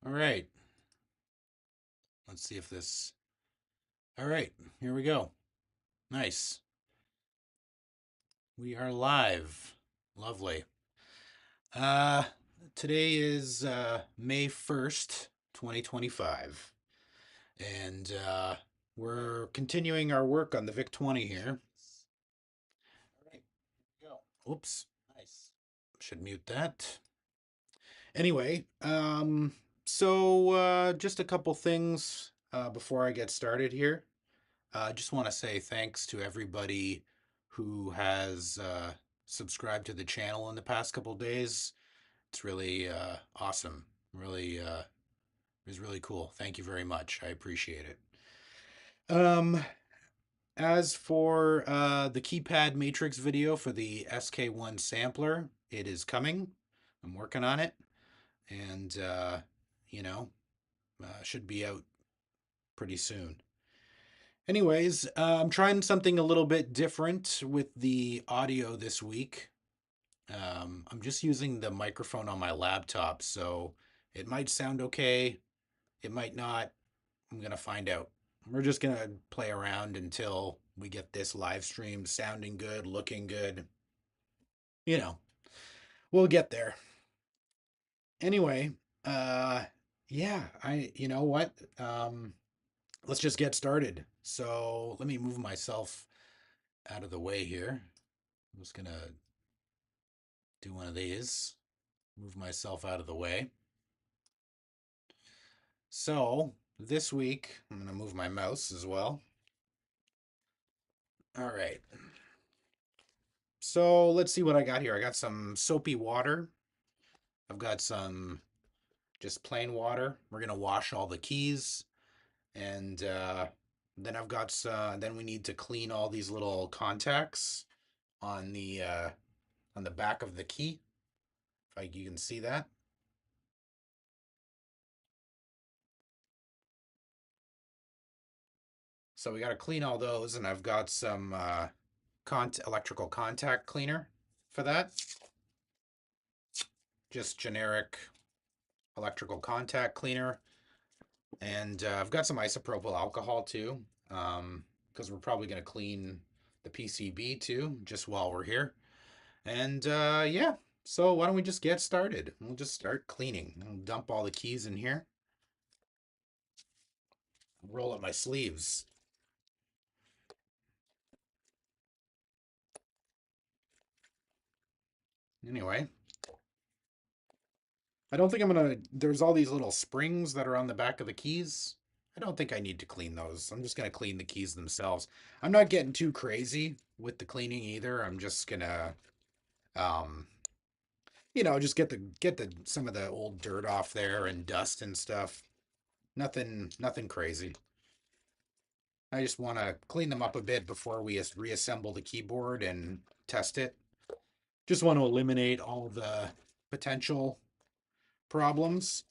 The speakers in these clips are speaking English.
All right. Let's see if this. All right. Here we go. Nice. We are live. Lovely. Uh Today is May 1st, 2025. And we're continuing our work on the VIC-20 here. All right. Here we go. Oops. Nice. Should mute that. Anyway, just a couple things before I get started here. I just want to say thanks to everybody who has subscribed to the channel in the past couple days. It's really awesome. Really, it was really cool. Thank you very much. I appreciate it. Um, as for the keypad matrix video for the SK1 sampler, it is coming. I'm working on it, and you know, should be out pretty soon. Anyways, I'm trying something a little bit different with the audio this week. I'm just using the microphone on my laptop, so it might sound okay. It might not. I'm gonna find out. We're just gonna play around until we get this live stream sounding good, looking good. You know, we'll get there. Anyway, uh, yeah, you know what? Let's just get started. So let me move myself out of the way here. I'm just gonna do one of these, move myself out of the way. So this week, I'm gonna move my mouse as well. All right. So let's see what I got here. I got some soapy water. I've got some just plain water. We're gonna wash all the keys, and then I've got some. Then we need to clean all these little contacts on the back of the key. If you can see that. So we got to clean all those, and I've got some electrical contact cleaner for that. Just generic electrical contact cleaner. And I've got some isopropyl alcohol too, because we're probably going to clean the PCB too, just while we're here. And yeah, so why don't we just get started? We'll just start cleaning. I'll dump all the keys in here. Roll up my sleeves. Anyway, I don't think I'm gonna. There's all these little springs that are on the back of the keys. I don't think I need to clean those. I'm just gonna clean the keys themselves. I'm not getting too crazy with the cleaning either. I'm just gonna, um, just get the some of the old dirt off there and dust and stuff. Nothing crazy. I just want to clean them up a bit before we reassemble the keyboard and test it. Just want to eliminate all the potential problems.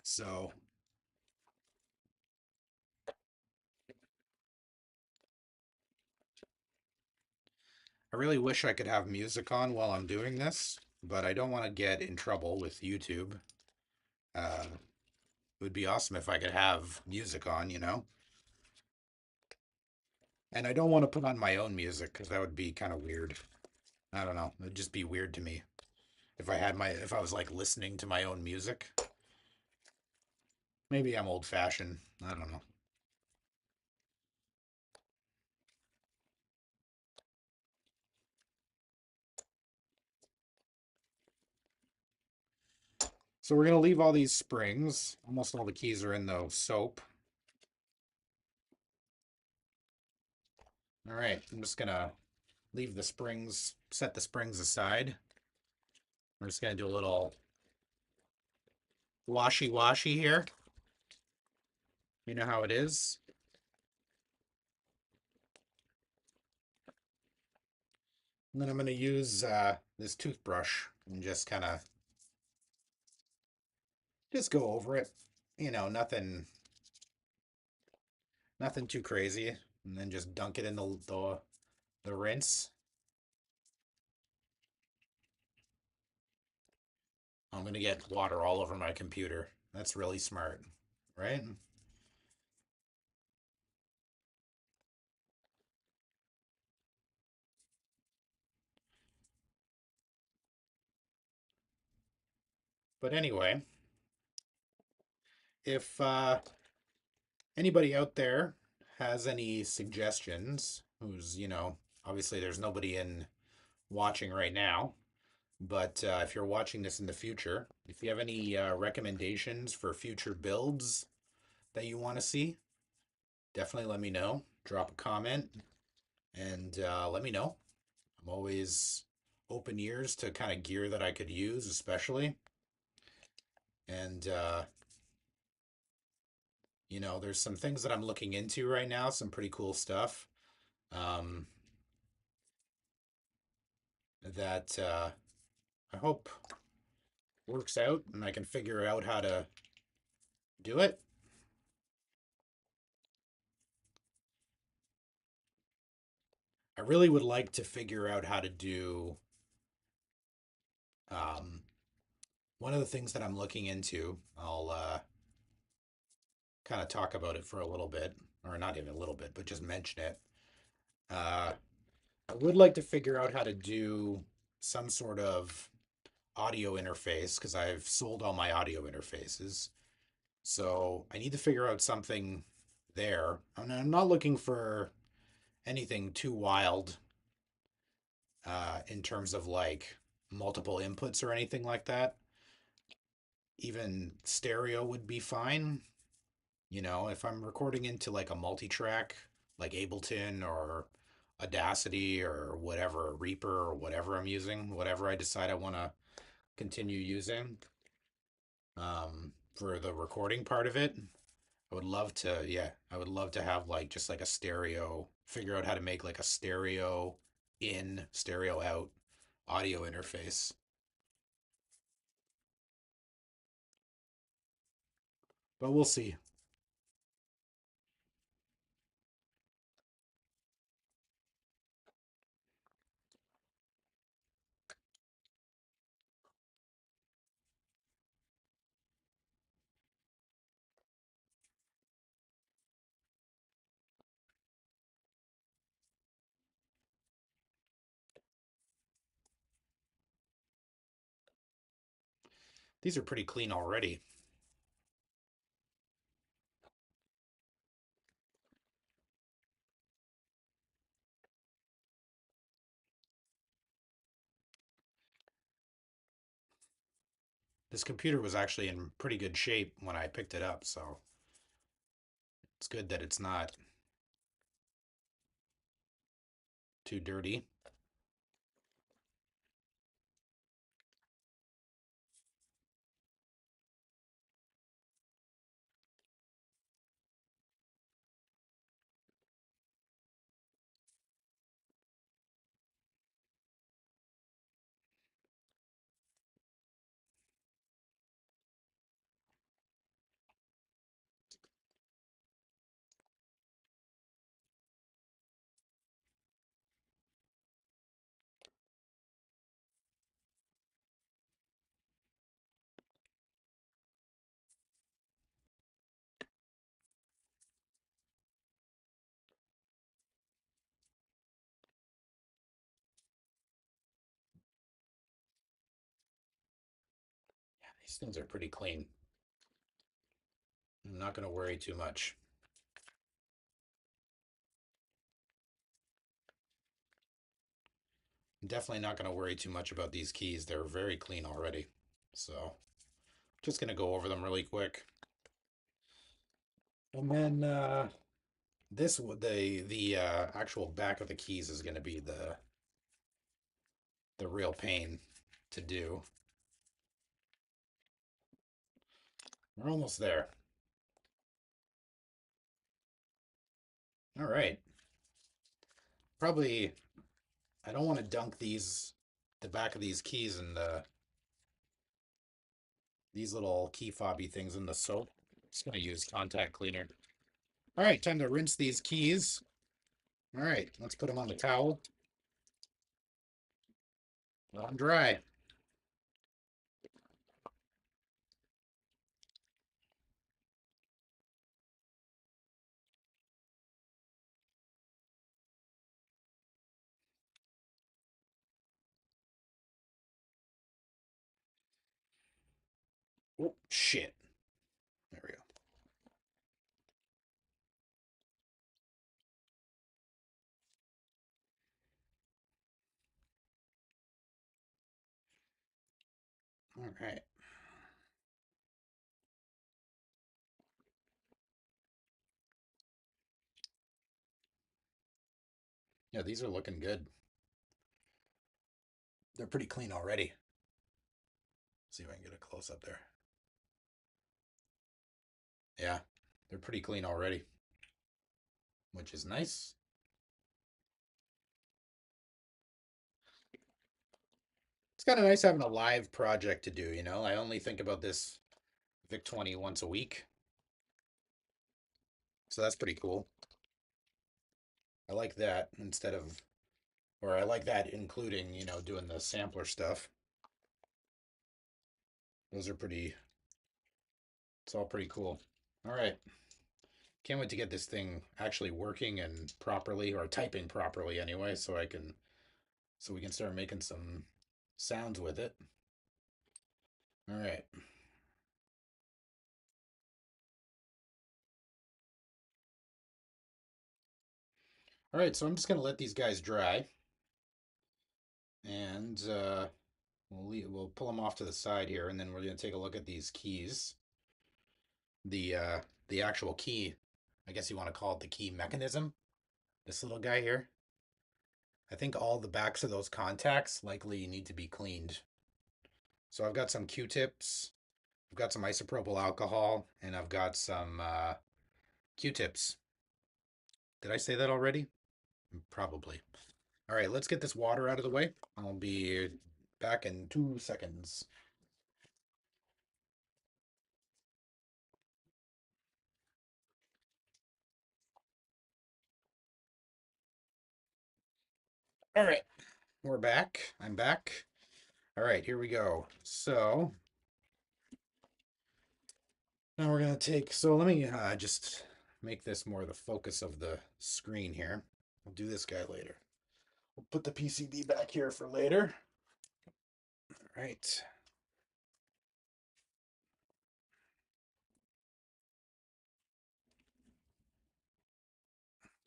So I really wish I could have music on while I'm doing this, but I don't want to get in trouble with YouTube. It would be awesome if I could have music on. And I don't want to put on my own music because that would be kind of weird. I don't know. It'd just be weird to me if I was like listening to my own music. Maybe I'm old fashioned. I don't know. So we're going to leave all these springs. Almost all the keys are in the soap. All right, I'm just going to leave the springs, set the springs aside. We're just going to do a little washy-washy here. You know how it is. And then I'm going to use this toothbrush and just kind of just go over it. Nothing too crazy. And then just dunk it in the rinse I'm gonna get water all over my computer. That's really smart, right? But anyway, if anybody out there has any suggestions, who's, obviously there's nobody in watching right now, but if you're watching this in the future, if you have any recommendations for future builds that you want to see, definitely let me know. Drop a comment and let me know. I'm always open ears to kind of gear that I could use, especially. And, there's some things that I'm looking into right now, some pretty cool stuff um, that I hope works out and I can figure out how to do it. I really would like to figure out how to do um, one of the things that I'm looking into. I'll kind of talk about it for a little bit, or not even a little bit, but just mention it. Uh, I would like to figure out how to do some sort of audio interface because I've sold all my audio interfaces. So I need to figure out something there. I'm not looking for anything too wild in terms of like multiple inputs or anything like that. Even stereo would be fine. If I'm recording into like a multi-track, like Ableton or Audacity or whatever, Reaper or whatever I'm using, whatever I decide I want to continue using for the recording part of it, I would love to, yeah, I would love to have like just like a stereo, figure out how to make like a stereo in, stereo out audio interface. But we'll see. These are pretty clean already. This computer was actually in pretty good shape when I picked it up, so it's good that it's not too dirty. Yeah, these things are pretty clean. I'm not going to worry too much. I'm definitely not going to worry too much about these keys. They're very clean already. So, just going to go over them really quick. And then the actual back of the keys is going to be the real pain to do. We're almost there. All right. Probably I don't want to dunk the back of these keys and these little key fobby things in the soap. Just gonna use contact cleaner. All right, time to rinse these keys. All right, let's put them on the towel. Let them dry. Oh, shit. There we go. All right. Yeah, these are looking good. They're pretty clean already. See if I can get a close up there. Yeah, they're pretty clean already, which is nice. It's kind of nice having a live project to do, you know? I only think about this VIC-20 once a week, so that's pretty cool. I like that instead of, or I like that including, you know, doing the sampler stuff. Those are pretty, it's all pretty cool. All right. Can't wait to get this thing actually working and properly, or typing properly anyway, so we can start making some sounds with it. All right. All right, so I'm just gonna let these guys dry, and we'll pull them off to the side here, and then we're gonna take a look at these keys. The actual key, I guess you want to call it the key mechanism. This little guy here. I think all the backs of those contacts likely need to be cleaned. So I've got some Q-tips, I've got some isopropyl alcohol, and I've got some Q-tips. Did I say that already? Probably. All right, let's get this water out of the way. I'll be back in 2 seconds. All right, we're back. I'm back. All right, here we go. So now we're gonna take, so let me just make this more the focus of the screen here. We'll do this guy later. We'll put the PCB back here for later. All right.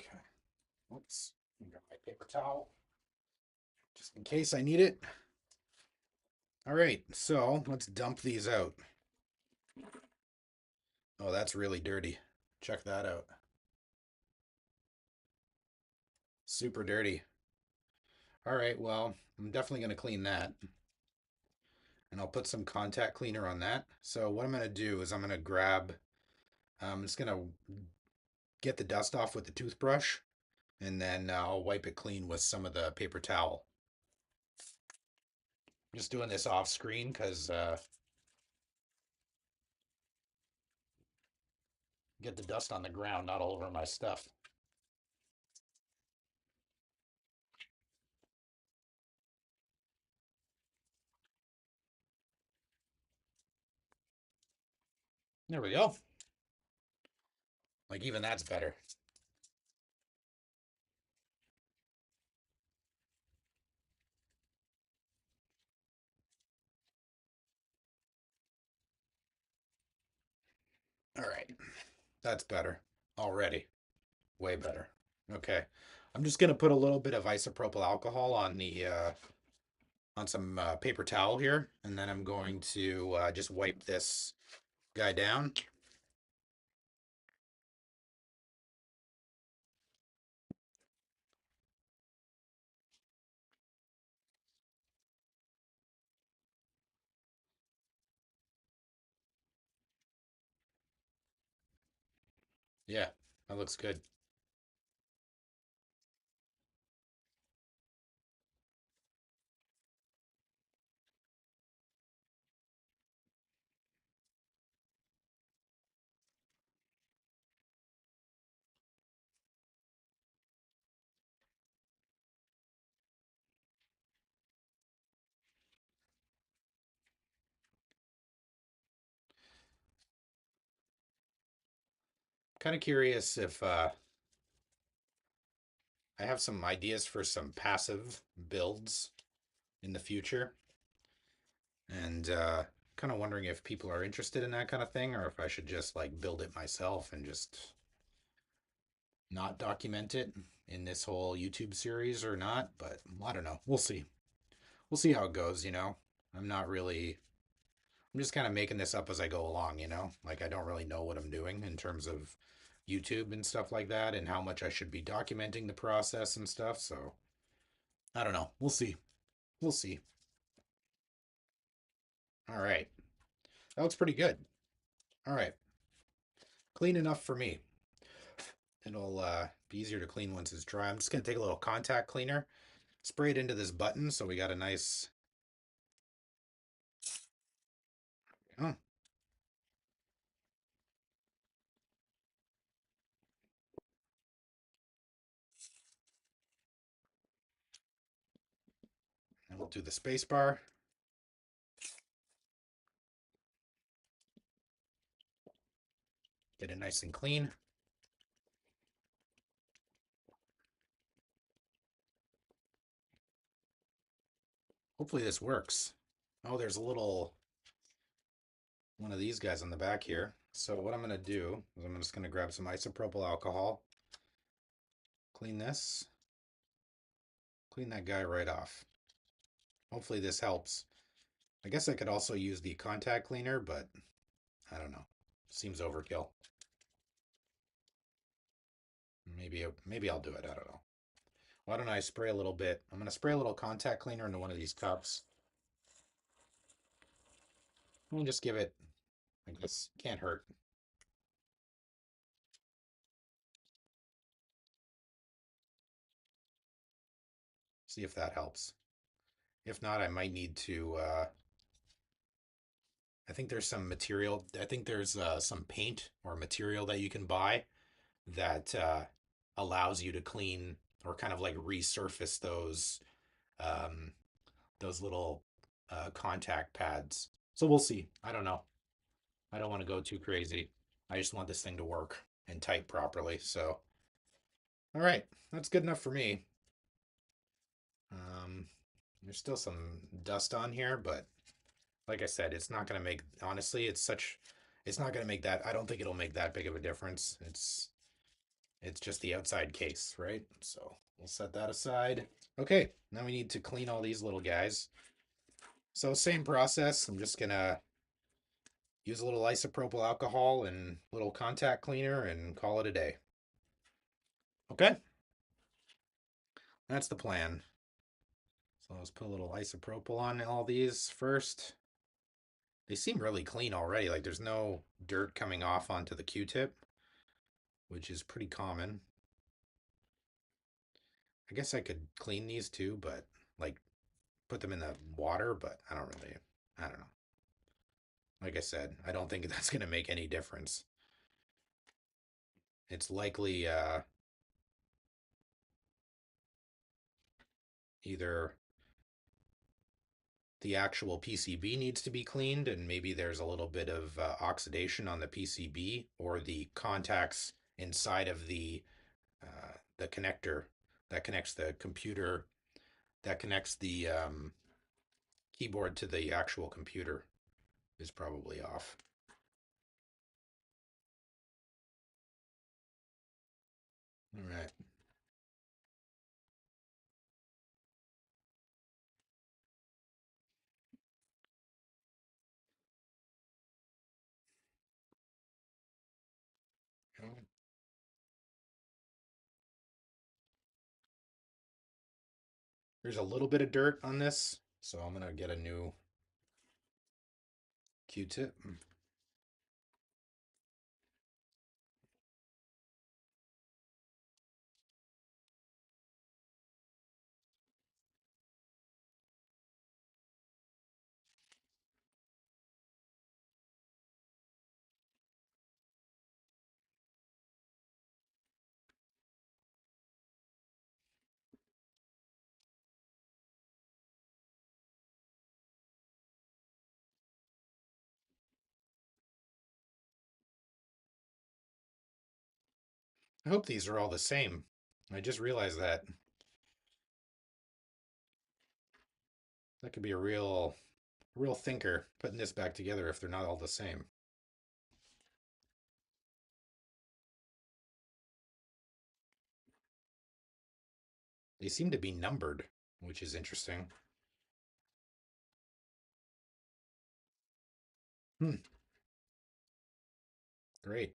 Okay. Oops. Got my paper towel just in case I need it. All right, so let's dump these out. Oh, that's really dirty. Check that out. Super dirty. All right, well, I'm definitely going to clean that. And I'll put some contact cleaner on that. So what I'm going to do is I'm just going to get the dust off with the toothbrush, and then I'll wipe it clean with some of the paper towel. I'm just doing this off screen because get the dust on the ground, not all over my stuff. There we go. Like even that's better. All right, that's better already. Way better. Okay. I'm just gonna put a little bit of isopropyl alcohol on the on some paper towel here, and then I'm going to just wipe this guy down. Yeah, that looks good. Kind of curious if I have some ideas for some passive builds in the future, and kind of wondering if people are interested in that kind of thing or if I should just like build it myself and just not document it in this whole YouTube series or not, but I don't know. We'll see. We'll see how it goes, you know. I'm not really I'm just kind of making this up as I go along, you know? Like I don't really know what I'm doing in terms of YouTube and stuff like that and how much I should be documenting the process and stuff, so I don't know. We'll see. We'll see. All right. That looks pretty good. All right. Clean enough for me. It'll be easier to clean once it's dry. I'm just going to take a little contact cleaner, spray it into this button so we got a nice. Oh, and we'll do the space bar. Get it nice and clean. Hopefully this works. Oh, there's a little one of these guys on the back here. So what I'm going to do is I'm just going to grab some isopropyl alcohol, clean this, clean that guy right off. Hopefully this helps. I guess I could also use the contact cleaner, but I don't know. Seems overkill. Maybe I'll do it. I don't know. Why don't I spray a little bit? I'm going to spray a little contact cleaner into one of these cups. We'll just give it, I guess, can't hurt. See if that helps. If not, I might need to, I think there's some material, I think there's some paint or material that you can buy that allows you to clean or kind of like resurface um, those little contact pads. So we'll see. I don't know. I don't want to go too crazy. I just want this thing to work and type properly. So, all right, that's good enough for me. Um, there's still some dust on here, but like I said, it's not going to make, honestly, it's not going to make that, I don't think it'll make that big of a difference. It's just the outside case, right? So we'll set that aside. Okay, now we need to clean all these little guys. So same process. I'm just gonna use a little isopropyl alcohol and a little contact cleaner and call it a day. Okay, that's the plan. So let's put a little isopropyl on all these first. They seem really clean already. Like there's no dirt coming off onto the Q-tip, which is pretty common. I guess I could clean these too, but like put them in the water, but I don't really, I don't know. Like I said, I don't think that's going to make any difference. It's likely either the actual PCB needs to be cleaned and maybe there's a little bit of oxidation on the PCB or the contacts inside of the connector that connects the computer that connects the keyboard to the actual computer is probably off. All right. There's a little bit of dirt on this, so I'm gonna get a new Q-tip. I hope these are all the same. I just realized that. That could be a real real thinker putting this back together if they're not all the same. They seem to be numbered, which is interesting. Hmm, great.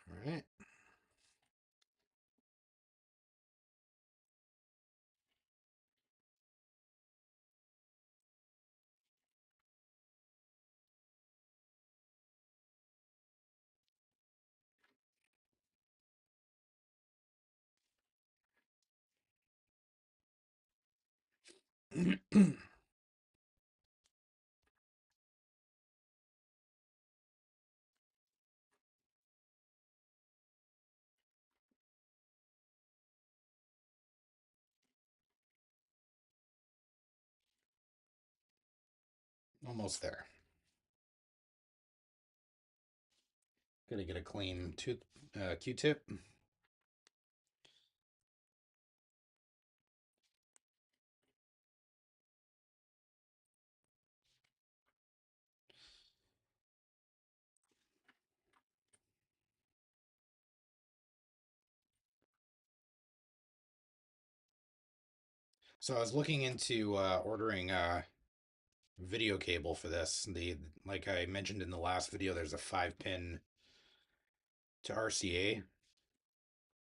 All right. Almost there. Gonna get a clean Q-tip. So I was looking into ordering video cable for this. The Like I mentioned in the last video, there's a 5-pin to RCA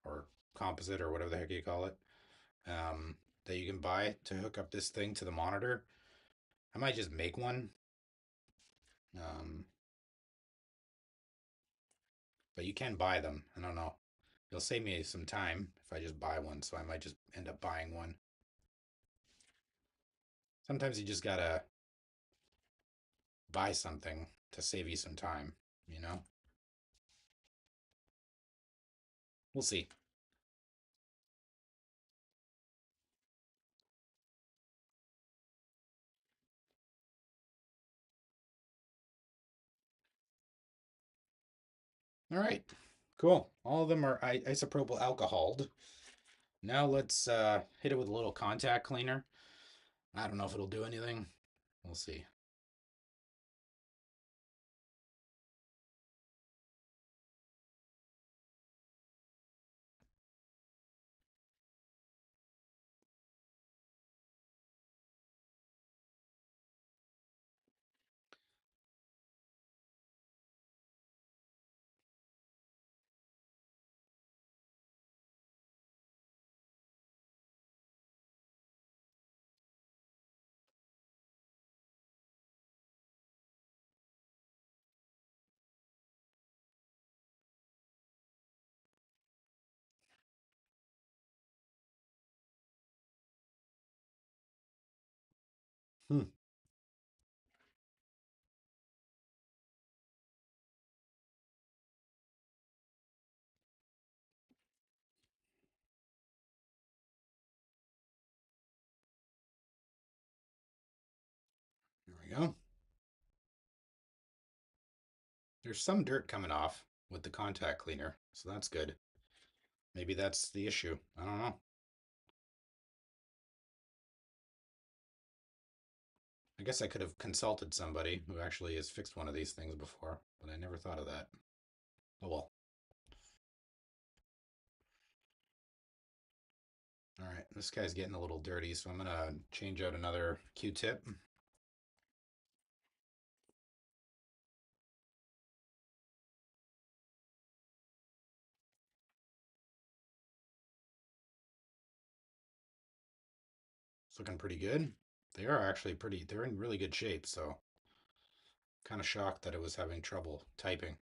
or composite or whatever the heck you call it, that you can buy to hook up this thing to the monitor. I might just make one, um, but you can buy them. I don't know. It'll save me some time if I just buy one, so I might just end up buying one. Sometimes you just gotta buy something to save you some time, you know? We'll see. All right, cool. All of them are isopropyl alcoholed. Now let's hit it with a little contact cleaner. I don't know if it'll do anything. We'll see. Hmm. There we go. There's some dirt coming off with the contact cleaner, so that's good. Maybe that's the issue. I don't know. I guess I could have consulted somebody who actually has fixed one of these things before, but I never thought of that. Oh well. All right, this guy's getting a little dirty, so I'm gonna change out another Q-tip. It's looking pretty good. They are actually they're in really good shape, so kind of shocked that it was having trouble typing.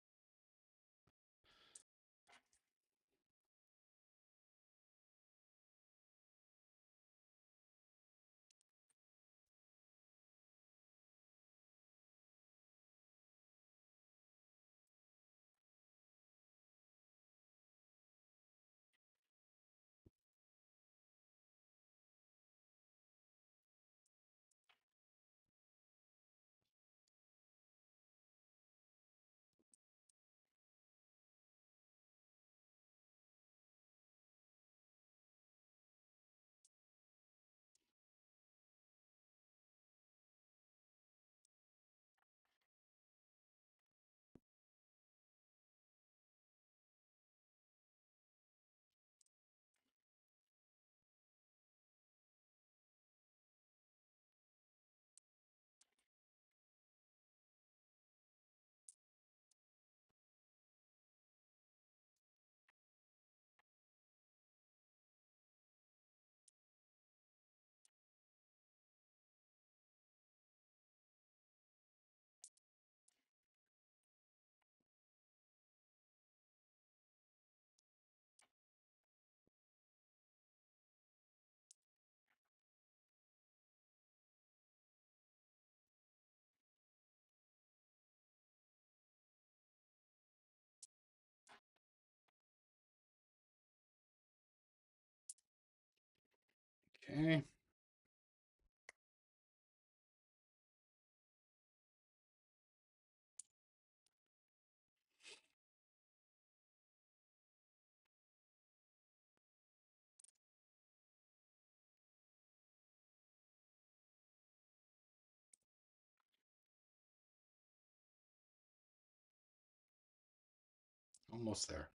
Okay. Almost there.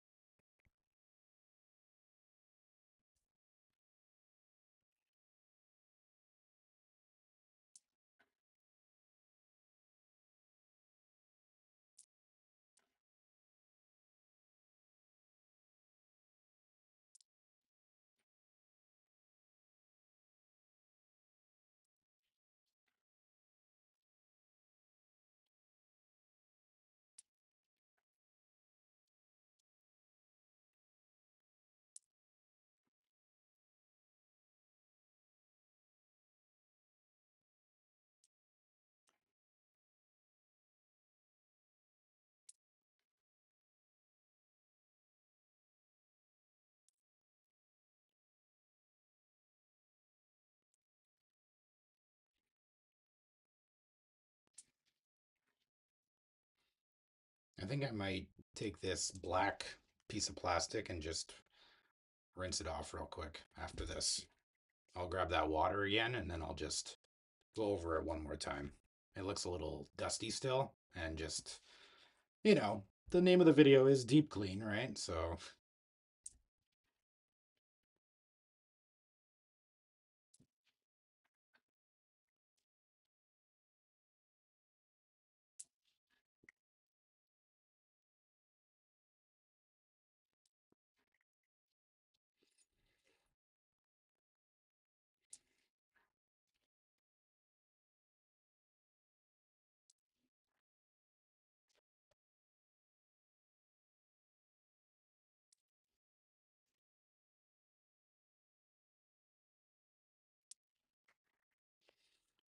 I think I might take this black piece of plastic and just rinse it off real quick after this. I'll grab that water again and then I'll just go over it one more time. It looks a little dusty still, and just, the name of the video is Deep Clean, right? So,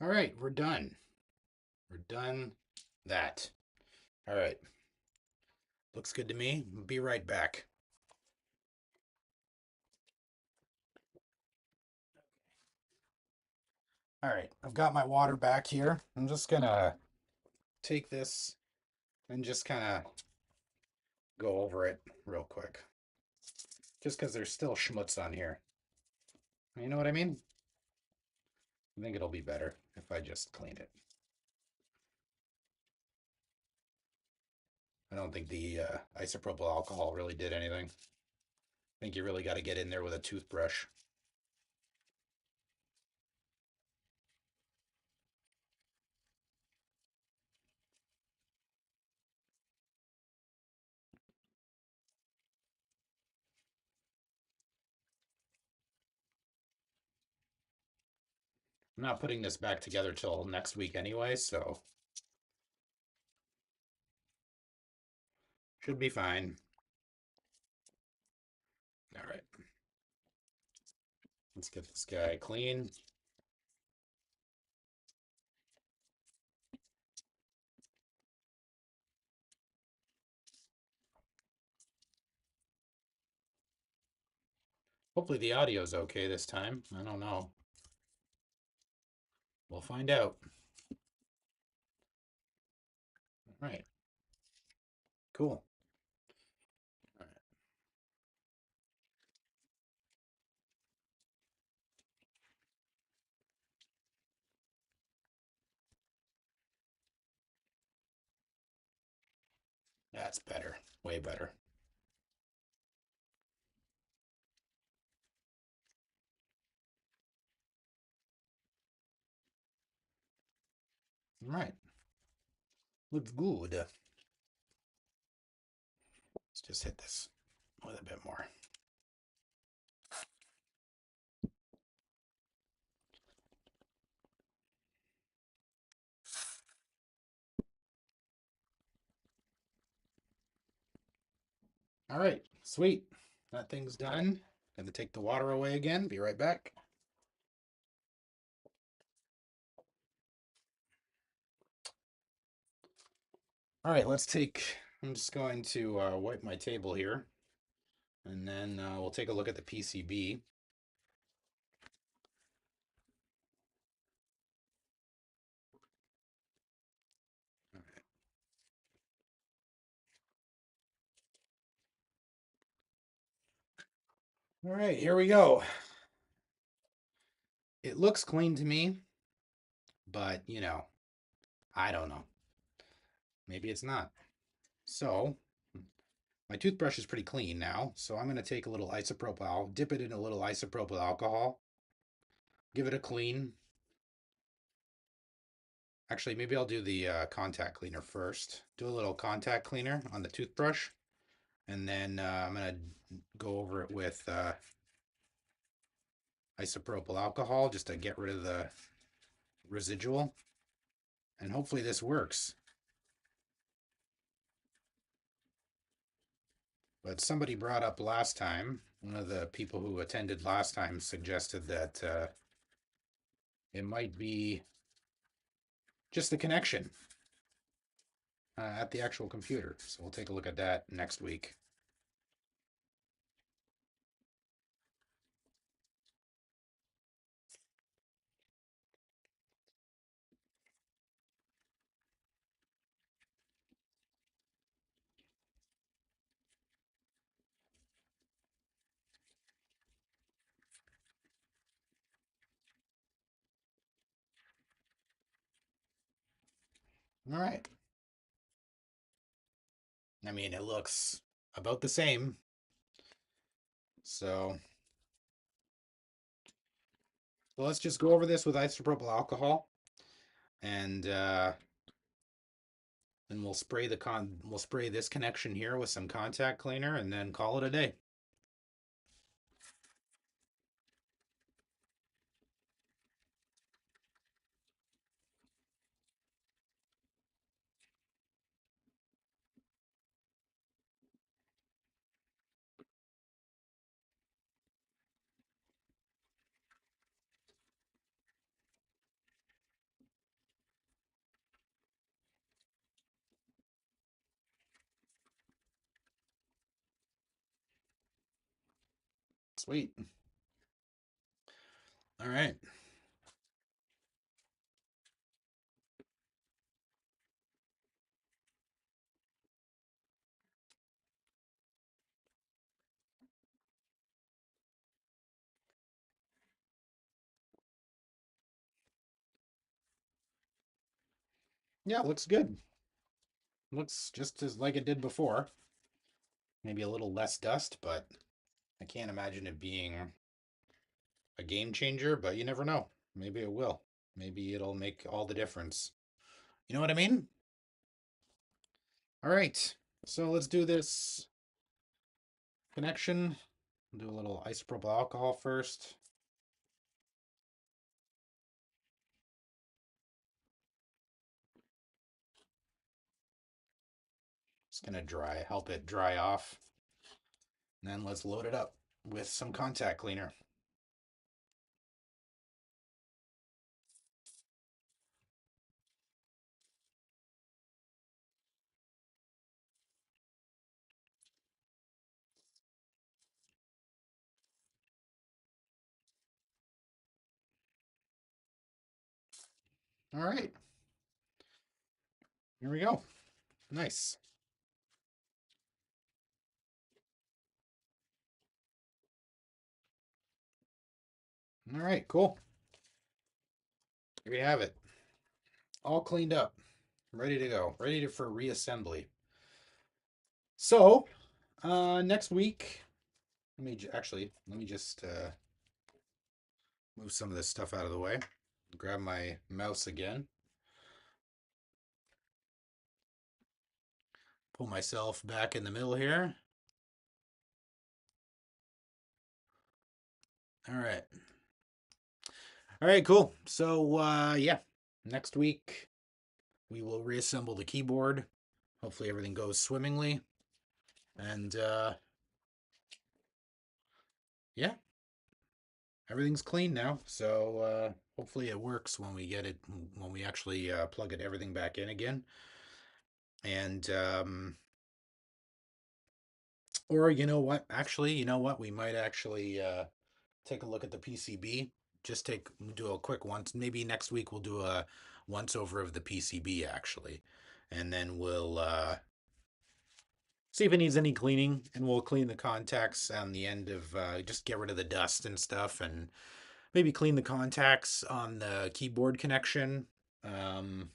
all right, we're done. We're done that. All right, looks good to me. Be right back. All right, I've got my water back here. I'm just gonna take this and just kind of go over it real quick. Just because there's still schmutz on here. You know what I mean? I think it'll be better if I just clean it. I don't think the isopropyl alcohol really did anything. I think you really got to get in there with a toothbrush. I'm not putting this back together till next week anyway, so should be fine. All right, let's get this guy clean. Hopefully the audio's okay this time. I don't know. We'll find out. All right, cool. All right. That's better. Way better. All right. Looks good. Let's just hit this with a bit more. All right, sweet. That thing's done. Gonna take the water away again. Be right back. All right, I'm just going to wipe my table here, and then we'll take a look at the PCB. All right, here we go. It looks clean to me, but I don't know. Maybe it's not. So, my toothbrush is pretty clean now. So, I'm going to take a little isopropyl, dip it in a little isopropyl alcohol, give it a clean. Actually, maybe I'll do the contact cleaner first. Do a little contact cleaner on the toothbrush, and then I'm going to go over it with isopropyl alcohol just to get rid of the residual. And hopefully this works. But somebody brought up last time, one of the people who attended last time suggested that it might be just the connection at the actual computer. So we'll take a look at that next week. All right. I mean, it looks about the same. So let's just go over this with isopropyl alcohol, and then we'll spray this connection here with some contact cleaner, and then call it a day. Sweet. All right. Yeah, looks good. Looks just as like it did before. Maybe a little less dust, but I can't imagine it being a game changer, but you never know. Maybe it will. Maybe it'll make all the difference. You know what I mean? All right. So let's do this connection. Do a little isopropyl alcohol first. It's gonna help it dry off. And then let's load it up with some contact cleaner. All right. Here we go. Nice. All right, cool. Here we have it. All cleaned up. Ready to go. For reassembly. So, next week, let me just move some of this stuff out of the way. Grab my mouse again. Pull myself back in the middle here. All right. All right, cool. So, yeah, next week we will reassemble the keyboard. Hopefully everything goes swimmingly. And, yeah, everything's clean now. So, hopefully it works when we actually plug everything back in again. And, or you know what? Actually, you know what? We might actually take a look at the PCB. Just do a quick once. Maybe next week we'll do a once over of the PCB actually, and then we'll see if it needs any cleaning, and we'll clean the contacts on the end of just get rid of the dust and stuff, and maybe clean the contacts on the keyboard connection. Um,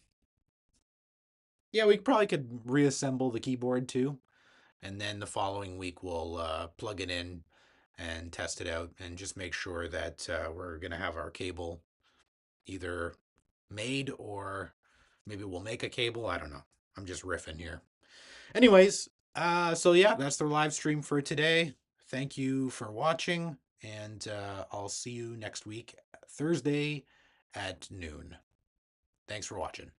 yeah, we probably could reassemble the keyboard too, and then the following week we'll plug it in and test it out, and just make sure that we're gonna have our cable either made, or maybe we'll make a cable. I don't know. I'm just riffing here. Anyways, so yeah, that's the live stream for today. Thank you for watching, and I'll see you next week, Thursday at noon. Thanks for watching.